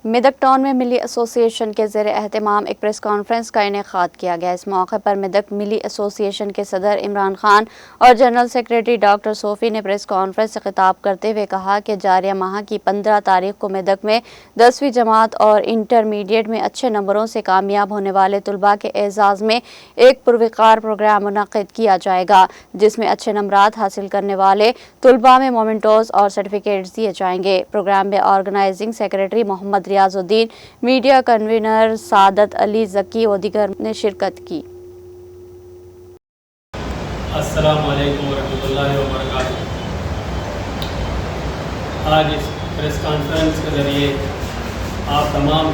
Medak town میں ملی ایسوسی ایشن کے زیر اہتمام ایک پریس کانفرنس کا انعقاد کیا گیا۔ اس موقع پر میدک ملی ایسوسی ایشن کے صدر عمران خان اور جنرل سیکریٹری ڈاکٹر صوفی نے پریس کانفرنس سے خطاب کرتے ہوئے کہا کہ جاریہ ماہ کی 15 تاریخ کو میدک میں 10ویں جماعت اور انٹرمیڈیٹ میں اچھے نمبروں سے کامیاب ہونے والے طلباء کے اعزاز میں ایک پروقار پروگرام منعقد کیا جائے گا، جس میں اچھے نمبرات حاصل کرنے والے طلباء میں مومنٹوز اور سرٹیفکیٹس دیے جائیں گے۔ پروگرام میں آرگنائزنگ سیکریٹری محمد ریاض الدین، میڈیا کنوینر سعادت علی ذکی و دیگر نے شرکت کی۔ السلام علیکم ورحمۃ اللہ وبرکاتہ۔ آج اس پریس کانفرنس کے ذریعے آپ تمام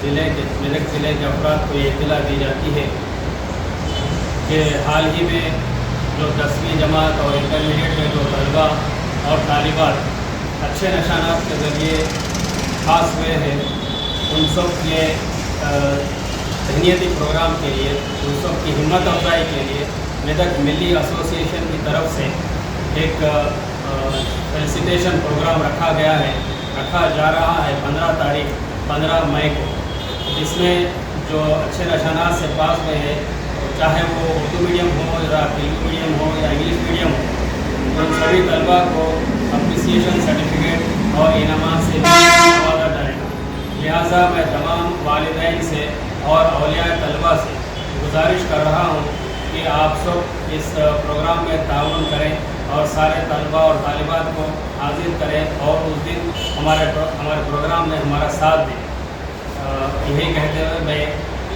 میدک ضلع کے افراد کو یہ اطلاع دی جاتی ہے کہ حال ہی میں جو 10ویں جماعت اور انٹرمیڈیٹ میں جو طلباء اور طالبات اچھے نشانات کے ذریعے پاس ہوئے ہیں، ان سب کے ذہنیتی پروگرام کے لیے، ان سب کی ہمت افزائی کے لیے میدک ملی ایسوسی ایشن کی طرف سے ایک فیلسٹیشن پروگرام رکھا جا رہا ہے 15 مئی کو، جس میں جو اچھے نشانات سے پاس ہوئے ہیں، چاہے وہ اردو میڈیم ہو یا تیلگو میڈیم ہو یا انگلش میڈیم ہو، ان سبھی طلباء کو اپریسیشن سرٹیفکیٹ اور انعامات سے نوازا جائے گا۔ لہٰذا میں تمام والدین سے اور اولیاء طلباء سے گزارش کر رہا ہوں کہ آپ سب اس پروگرام میں تعاون کریں اور سارے طلباء اور طالبات کو حاضر کریں اور اس دن ہمارے پروگرام میں ہمارا ساتھ دیں۔ یہی کہتے ہوئے میں